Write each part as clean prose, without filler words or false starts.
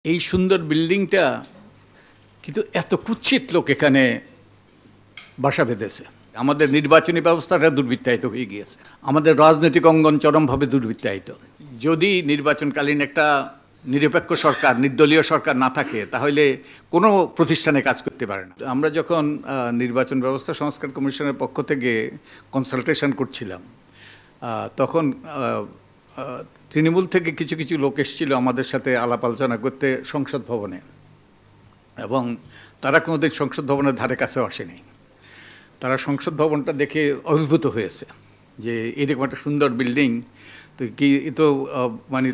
এই সুন্দর বিল্ডিংটা কিন্তু এত কুৎসিত লোক এখানে বাসা বেঁধেছে। আমাদের নির্বাচনী ব্যবস্থাটা দুর্বৃত্তায়িত হয়ে গিয়েছে, আমাদের রাজনৈতিক অঙ্গন চরমভাবে দুর্বৃত্তায়িত। যদি নির্বাচনকালীন একটা নিরপেক্ষ সরকার, নির্দলীয় সরকার না থাকে, তাহলে কোনো প্রতিষ্ঠানে কাজ করতে পারে না। আমরা যখন নির্বাচন ব্যবস্থা সংস্কার কমিশনের পক্ষ থেকে কনসালটেশন করছিলাম, তখন তৃণমূল থেকে কিছু কিছু লোক এসেছিল আমাদের সাথে আলাপ আলোচনা করতে সংসদ ভবনে, এবং তারা কোনোদিন সংসদ ভবনের ধারে কাছেও আসেনি। তারা সংসদ ভবনটা দেখে অভিভূত হয়েছে যে এরকম একটা সুন্দর বিল্ডিং, তো কি তো মানে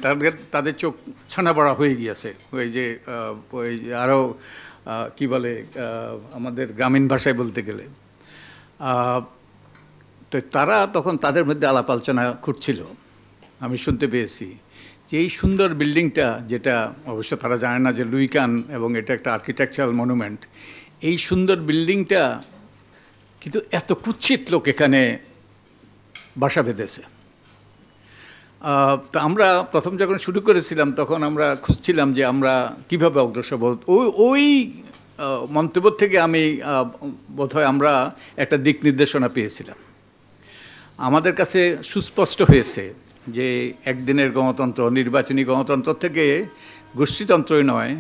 তাদের চোখ ছানাবড়া হয়ে গিয়েছে। ওই যে আরও কী বলে, আমাদের গ্রামীণ ভাষায় বলতে গেলে, তো তারা তখন তাদের মধ্যে আলাপ আলোচনা করছিল। আমি শুনতে পেয়েছি যে এই সুন্দর বিল্ডিংটা, যেটা অবশ্য তারা জানে না যে লুইকান এবং এটা একটা আর্কিটেকচারাল মনুমেন্ট, এই সুন্দর বিল্ডিংটা কিন্তু এত কুৎসিত লোক এখানে বাসা বেঁধেছে। তো আমরা প্রথম যখন শুরু করেছিলাম, তখন আমরা খুঁজছিলাম যে আমরা কীভাবে অগ্রসর হব। ওই মন্তব্য থেকে আমি বোধহয় আমরা একটা দিক নির্দেশনা পেয়েছিলাম। আমাদের কাছে সুস্পষ্ট হয়েছে যে একদিনের গণতন্ত্র, নির্বাচনী গণতন্ত্র থেকে গোষ্ঠীতন্ত্রই নয়,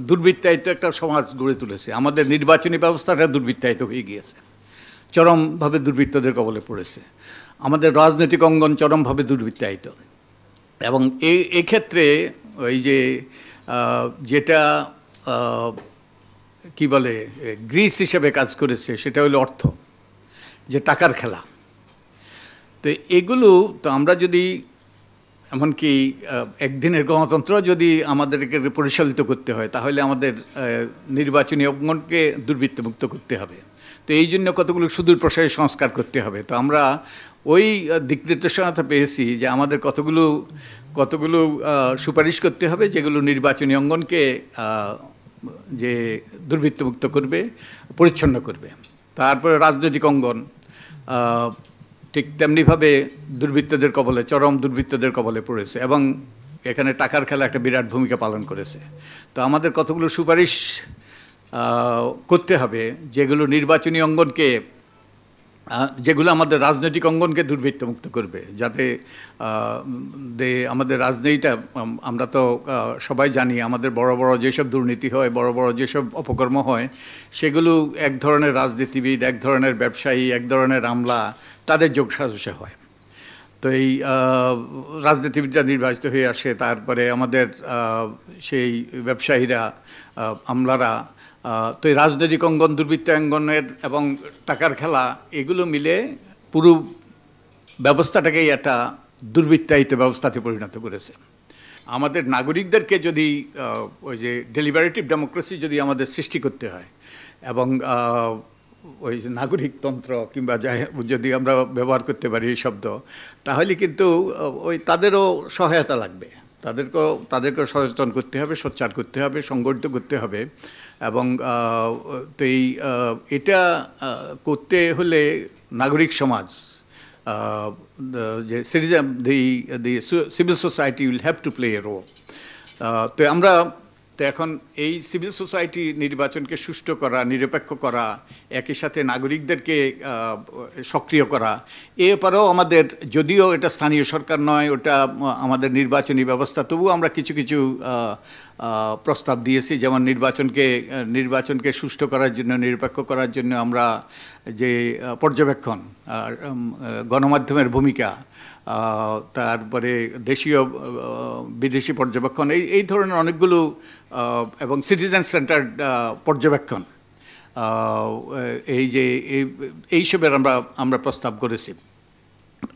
দুর্বৃত্তায়িত একটা সমাজ গড়ে তুলেছে। আমাদের নির্বাচনী ব্যবস্থাটা দুর্বৃত্তায়িত হয়ে গিয়েছে, চরমভাবে দুর্বৃত্তদের কবলে পড়েছে। আমাদের রাজনৈতিক অঙ্গন চরমভাবে দুর্বৃত্তায়িত। এবং এই ক্ষেত্রে ওই যে যেটা কি বলে গ্রিস হিসেবে কাজ করেছে, সেটা হলো অর্থ, যে টাকার খেলা। তো এগুলো তো আমরা যদি, এমনকি একদিনের গণতন্ত্র যদি আমাদেরকে পরিচালিত করতে হয়, তাহলে আমাদের নির্বাচনী অঙ্গনকে দুর্বৃত্তমুক্ত করতে হবে। তো এই জন্য কতগুলো সুদূর প্রসারী সংস্কার করতে হবে। তো আমরা ওই দিক নির্দেশনাটা পেয়েছি যে আমাদের কতগুলো সুপারিশ করতে হবে, যেগুলো নির্বাচনী অঙ্গনকে যে দুর্বৃত্তমুক্ত করবে, পরিচ্ছন্ন করবে। তারপরে রাজনৈতিক অঙ্গন ঠিক তেমনিভাবে দুর্বৃত্তদের কবলে, চরম দুর্বৃত্তদের কবলে পড়েছে, এবং এখানে টাকার খেলা একটা বিরাট ভূমিকা পালন করেছে। তো আমাদের কতগুলো সুপারিশ করতে হবে, যেগুলো নির্বাচনী অঙ্গনকে, যেগুলো আমাদের রাজনৈতিক অঙ্গনকে দুর্বৃত্তমুক্ত করবে, যাতে আমাদের রাজনীতিটা, আমরা তো সবাই জানি আমাদের বড় বড় যেসব দুর্নীতি হয়, বড় বড় যেসব অপকর্ম হয়, সেগুলো এক ধরনের রাজনীতিবিদ, এক ধরনের ব্যবসায়ী, এক ধরনের আমলা, তাদের যোগসাজশে হয়। তো এই রাজনীতিবিদরা নির্বাচিত হয়ে আসে, তারপরে আমাদের সেই ব্যবসায়ীরা, আমলারা, তো এই রাজনৈতিক অঙ্গন, দুর্বৃত্তাঙ্গনের এবং টাকার খেলা, এগুলো মিলে পুরো ব্যবস্থাটাকেই একটা দুর্বৃত্তায়িত ব্যবস্থাতে পরিণত করেছে। আমাদের নাগরিকদেরকে যদি ওই যে ডেলিবারেটিভ ডেমোক্রেসি যদি আমাদের সৃষ্টি করতে হয়, এবং ওই যে নাগরিকতন্ত্র কিংবা যদি আমরা ব্যবহার করতে পারি এই শব্দ, তাহলে কিন্তু ওই তাদেরও সহায়তা লাগবে। তাদেরকেও সচেতন করতে হবে, সোচ্চার করতে হবে, সংগঠিত করতে হবে। এবং তো এটা করতে হলে নাগরিক সমাজ, যে citizen, the civil society will have to play a role. তো আমরা তো এখন এই সিভিল সোসাইটি নির্বাচনকে সুষ্ঠু করা, নিরপেক্ষ করা, একই সাথে নাগরিকদেরকে সক্রিয় করা, এরপরেও আমাদের, যদিও এটা স্থানীয় সরকার নয়, ওটা আমাদের নির্বাচনী ব্যবস্থা, তবুও আমরা কিছু কিছু প্রস্তাব দিয়েছি। যেমন নির্বাচনকে সুষ্ঠু করার জন্য, নিরপেক্ষ করার জন্য আমরা যে পর্যবেক্ষণ, গণমাধ্যমের ভূমিকা, তারপরে দেশীয় বিদেশি পর্যবেক্ষণ, এই ধরনের অনেকগুলো, এবং সিটিজেন সেন্টার্ড পর্যবেক্ষণ, এইসবের আমরা প্রস্তাব করেছি।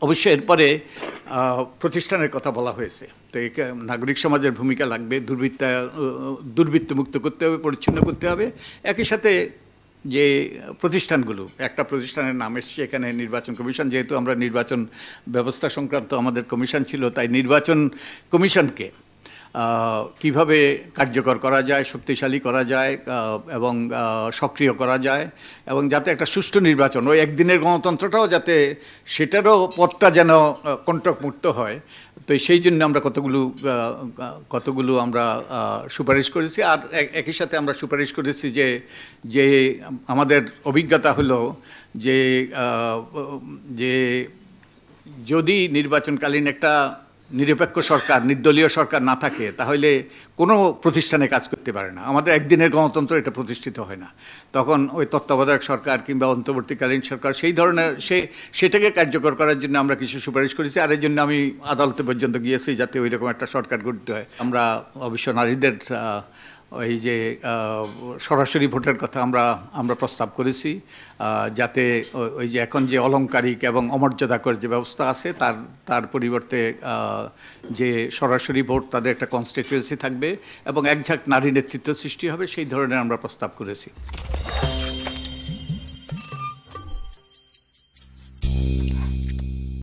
অবশ্যই এরপরে প্রতিষ্ঠানের কথা বলা হয়েছে। তো নাগরিক সমাজের ভূমিকা লাগবে, দুর্বৃত্তমুক্ত করতে হবে, পরিচ্ছন্ন করতে হবে। একই সাথে যে প্রতিষ্ঠানগুলো, একটা প্রতিষ্ঠানের নাম এসছে এখানে নির্বাচন কমিশন, যেহেতু আমরা নির্বাচন ব্যবস্থা সংক্রান্ত আমাদের কমিশন ছিল, তাই নির্বাচন কমিশনকে কিভাবে কার্যকর করা যায়, শক্তিশালী করা যায় এবং সক্রিয় করা যায়, এবং যাতে একটা সুষ্ঠু নির্বাচন, ওই একদিনের গণতন্ত্রটাও যাতে সেটারও পথটা যেন কণ্টকমুক্ত হয়। তো সেই জন্য আমরা কতগুলো আমরা সুপারিশ করেছি। আর একই সাথে আমরা সুপারিশ করেছি যে আমাদের অভিজ্ঞতা হলো যে যদি নির্বাচনকালীন একটা নিরপেক্ষ সরকার, নির্দলীয় সরকার না থাকে, তাহলে কোনো প্রতিষ্ঠানে কাজ করতে পারে না। আমাদের একদিনের গণতন্ত্র এটা প্রতিষ্ঠিত হয় না। তখন ওই তত্ত্বাবধায়ক সরকার কিংবা অন্তর্বর্তীকালীন সরকার সেই ধরনের সেটাকে কার্যকর করার জন্য আমরা কিছু সুপারিশ করেছি। আর এই জন্য আমি আদালতে পর্যন্ত গিয়েছি যাতে ওই রকম একটা সরকার গঠিত হয়। আমরা অবশ্য নারীদের ওই যে সরাসরি ভোটের কথা আমরা প্রস্তাব করেছি, যাতে ওই যে এখন যে অলংকারিক এবং অমর্যাদাকর যে ব্যবস্থা আছে তার পরিবর্তে যে সরাসরি ভোট, তাদের একটা কনস্টিটিউয়েন্সি থাকবে এবং একঝাঁক নারী নেতৃত্ব সৃষ্টি হবে, সেই ধরনের আমরা প্রস্তাব করেছি।